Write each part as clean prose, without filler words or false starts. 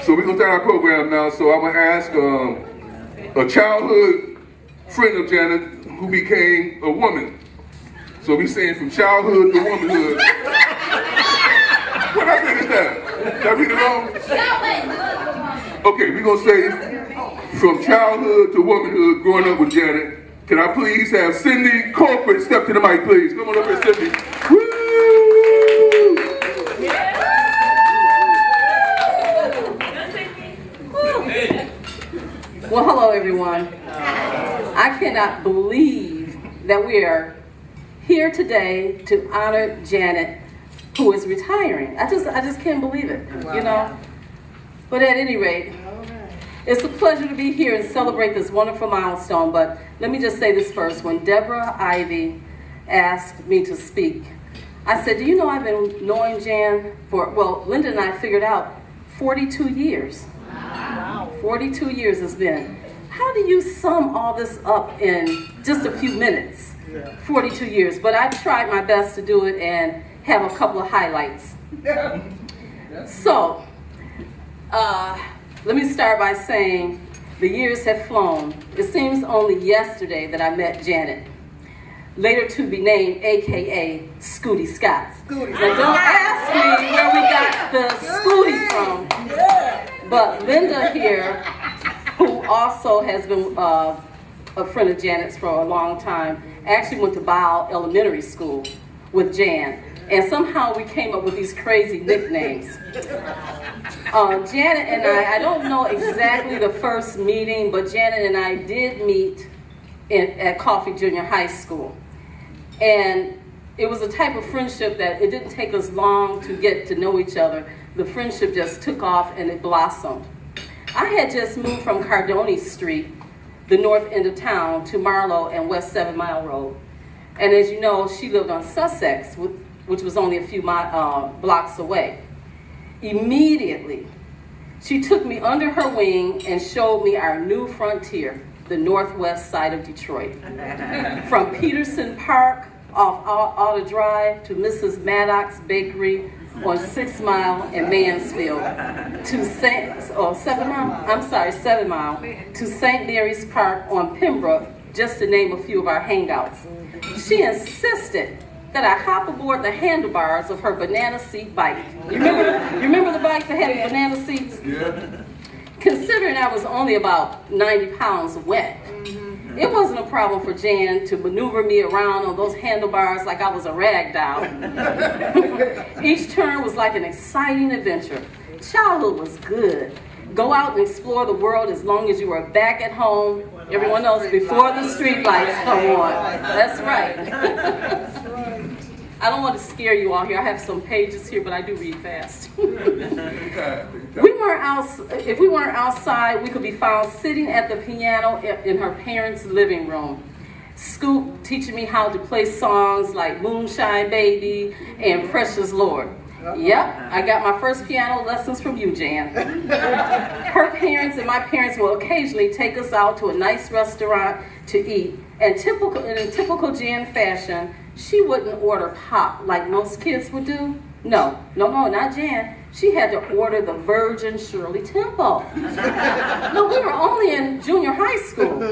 So we're going to start our program now. So I'm going to ask a childhood friend of Janet who became a woman. So we saying from childhood to womanhood. What I think is that? Did I read it wrong? Okay, we're going to say from childhood to womanhood, growing up with Janet. Can I please have Cindy Corporate step to the mic, please? Come on up here, Cindy. Woo! Well, hello, everyone. I cannot believe that we are here today to honor Janet, who is retiring. I just can't believe it, you know. But at any rate, it's a pleasure to be here and celebrate this wonderful milestone. But let me just say this first. When Deborah Ivy asked me to speak, I said, do you know I've been knowing Jan for, well, Linda and I figured out 42 years. Wow. 42 years it's been. How do you sum all this up in just a few minutes? 42 years. But I tried my best to do it and have a couple of highlights. So, let me start by saying the years have flown. It seems only yesterday that I met Janet, later to be named AKA Scooty Scott. Now don't ask me where we got the Scooty from, but Linda here, who also has been a friend of Janet's for a long time, actually went to Bow Elementary School with Jan. And somehow we came up with these crazy nicknames. Janet and I don't know exactly the first meeting, but Janet and I did meet at Coffee Junior High School. And it was a type of friendship that it didn't take us long to get to know each other. The friendship just took off and it blossomed. I had just moved from Cardone Street, the north end of town, to Marlow and West 7 Mile Road. And as you know, she lived on Sussex, which was only a few blocks away. Immediately, she took me under her wing and showed me our new frontier, the northwest side of Detroit. From Peterson Park off Auto Drive to Mrs. Maddox's Bakery on 6 Mile and Mansfield to 7 Mile to St. Mary's Park on Pembroke, just to name a few of our hangouts. She insisted that I hop aboard the handlebars of her banana seat bike. You remember the bikes that had the banana seats? Yeah. Considering I was only about 90 pounds wet, it wasn't a problem for Jan to maneuver me around on those handlebars like I was a rag doll. Each turn was like an exciting adventure. Childhood was good. Go out and explore the world as long as you were back at home. Everyone knows before the street lights come on. That's right. I don't want to scare you all here. I have some pages here, but I do read fast. If we weren't outside, we could be found sitting at the piano in her parents' living room. Scoop teaching me how to play songs like Moonshine Baby and Precious Lord. Yep, I got my first piano lessons from you, Jan. Her parents and my parents will occasionally take us out to a nice restaurant to eat. And in typical Jan fashion, she wouldn't order pop like most kids would do. No, not Jan. She had to order the Virgin Shirley Temple. No, we were only in junior high school.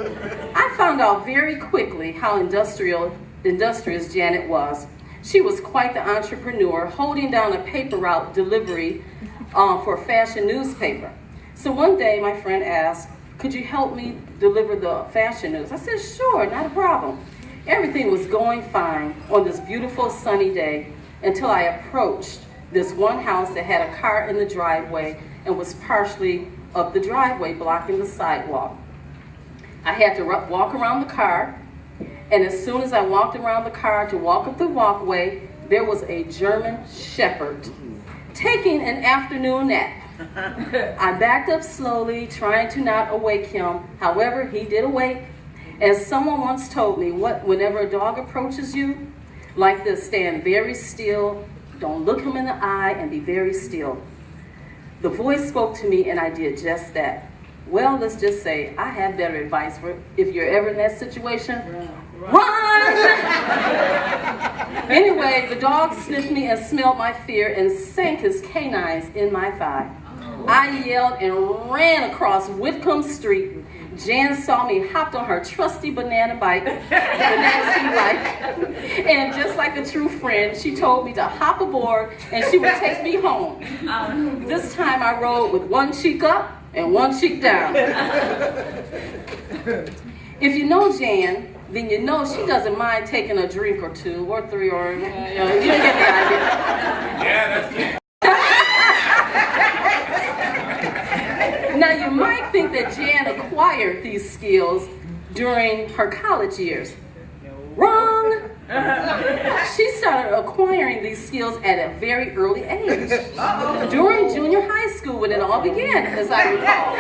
I found out very quickly how industrious Janet was. She was quite the entrepreneur, holding down a paper route delivery for a fashion newspaper. So one day my friend asked, could you help me deliver the fashion news? I said, sure, not a problem. Everything was going fine on this beautiful sunny day until I approached this one house that had a car in the driveway and was partially up the driveway blocking the sidewalk. I had to walk around the car, and as soon as I walked around the car to walk up the walkway, there was a German Shepherd taking an afternoon nap. I backed up slowly, trying to not awake him. However, he did awake. As someone once told me, whenever a dog approaches you, like this, stand very still, don't look him in the eye, and be very still. The voice spoke to me, and I did just that. Well, let's just say I have better advice for if you're ever in that situation. Run! Anyway, the dog sniffed me and smelled my fear and sank his canines in my thigh. I yelled and ran across Whitcomb Street. Jan saw me, hopped on her trusty banana bike, and just like a true friend, she told me to hop aboard and she would take me home. This time I rode with one cheek up and one cheek down. If you know Jan, then you know she doesn't mind taking a drink or two or three or, you get the idea. Yeah, that's it. Now you might think that Jan acquired these skills during her college years. Wrong! She started acquiring these skills at a very early age. During junior high school when it all began, as I recall.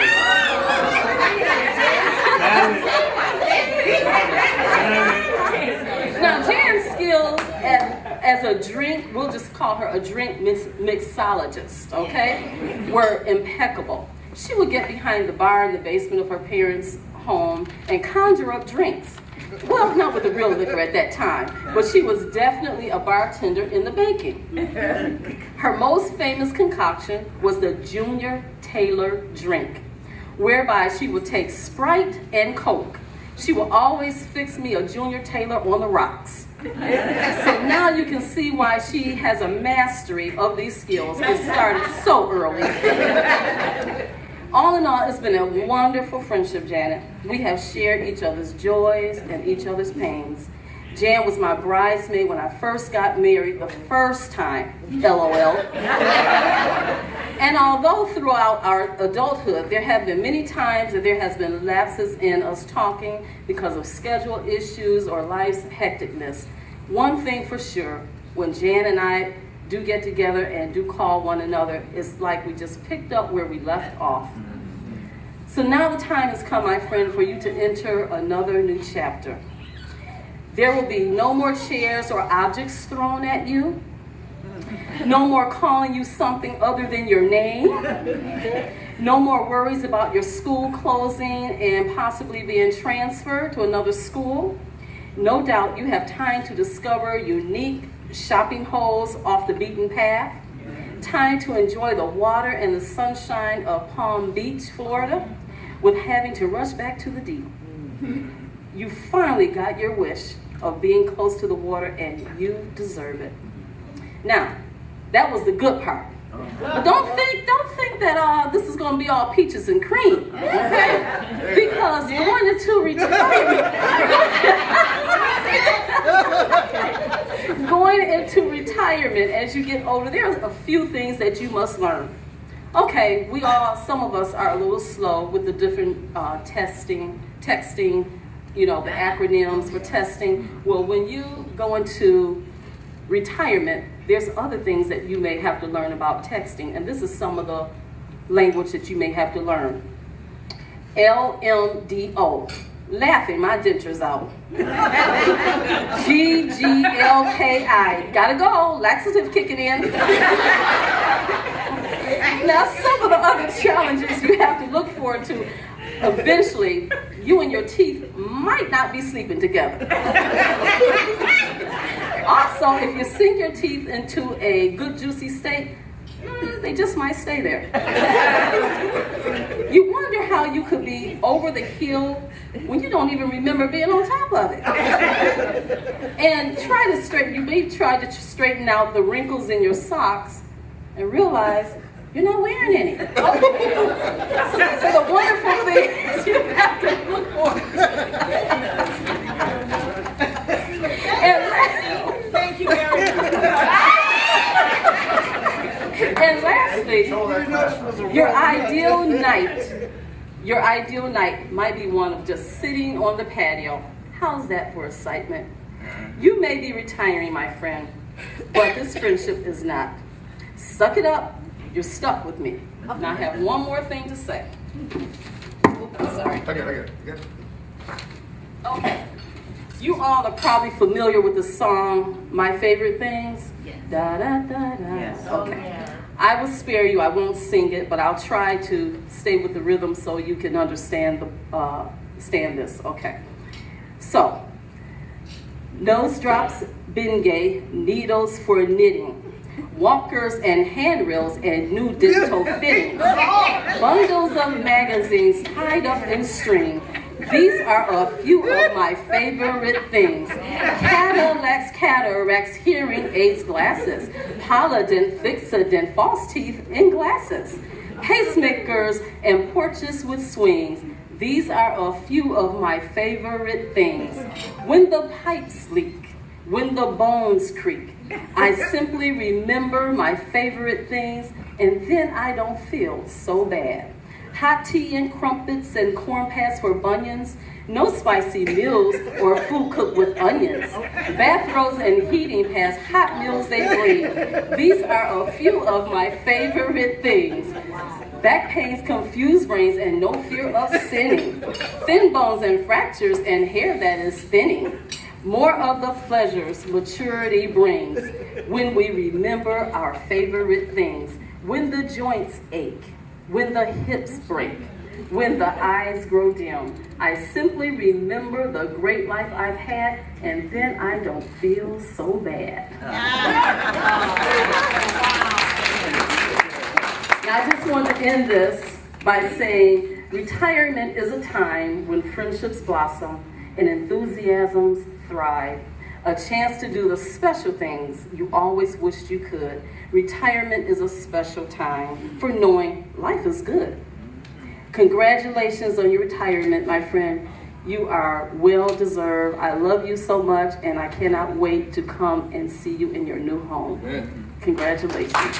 Now Jan's skills as a drink, we'll just call her a drink mixologist, okay, were impeccable. She would get behind the bar in the basement of her parents' home and conjure up drinks. Well, not with the real liquor at that time, but she was definitely a bartender in the baking. Her most famous concoction was the Junior Taylor drink, whereby she would take Sprite and Coke. She would always fix me a Junior Taylor on the rocks. So now you can see why she has a mastery of these skills. It started so early. All in all, it's been a wonderful friendship, Janet. We have shared each other's joys and each other's pains. Jan was my bridesmaid when I first got married the first time, LOL. And although throughout our adulthood, there have been many times that there has been lapses in us talking because of schedule issues or life's hecticness, one thing for sure, when Jan and I do get together and do call one another, it's like we just picked up where we left off. So now the time has come, my friend, for you to enter another new chapter. There will be no more chairs or objects thrown at you. No more calling you something other than your name. No more worries about your school closing and possibly being transferred to another school. No doubt you have time to discover unique shopping holes off the beaten path. Time to enjoy the water and the sunshine of Palm Beach, Florida, with having to rush back to the deep. You finally got your wish of being close to the water, and you deserve it. Now, that was the good part. But don't think that this is going to be all peaches and cream, okay? Because going into retirement, as you get older, there are a few things that you must learn. Okay, some of us are a little slow with the different texting, the acronyms for testing. Well, when you go into retirement, there's other things that you may have to learn about texting, and this is some of the language that you may have to learn. LMDO, laughing my dentures out. GGLKI, gotta go, laxative kicking in. Now, some of the other challenges you have to look forward to, eventually, you and your teeth might not be sleeping together. Also, if you sink your teeth into a good juicy state, they just might stay there. You wonder how you could be over the hill when you don't even remember being on top of it. And you may try to straighten out the wrinkles in your socks and realize you're not wearing any. So these are the wonderful things you have to look for. Thank you very much. And lastly, your ideal night might be one of just sitting on the patio. How's that for excitement? You may be retiring, my friend, but this friendship is not. Suck it up. You're stuck with me. And I have one more thing to say. I'm sorry. I got it. Okay. You all are probably familiar with the song, My Favorite Things? Yes. Da da da da. Yes. Okay. I will spare you. I won't sing it, but I'll try to stay with the rhythm so you can understand this. Okay. So, nose drops, Bengay, needles for knitting. walkers and handrails and new digital fittings, bundles of magazines tied up in string. These are a few of my favorite things. Cadillacs, cataracts, hearing aids, glasses, Polident, Fixodent, false teeth, and glasses, pacemakers, and porches with swings. These are a few of my favorite things. When the pipes leak, when the bones creak, I simply remember my favorite things, and then I don't feel so bad. Hot tea and crumpets and corn pads for bunions, no spicy meals or food cooked with onions. Bathrobes and heating pads, hot meals they bring. These are a few of my favorite things. Back pains, confused brains, and no fear of sinning. Thin bones and fractures and hair that is thinning. More of the pleasures maturity brings when we remember our favorite things. When the joints ache, when the hips break, when the eyes grow dim, I simply remember the great life I've had, and then I don't feel so bad. Now, I just want to end this by saying retirement is a time when friendships blossom and enthusiasms thrive. A chance to do the special things you always wished you could. Retirement is a special time for knowing life is good. Congratulations on your retirement, my friend. You are well deserved. I love you so much, and I cannot wait to come and see you in your new home. Congratulations.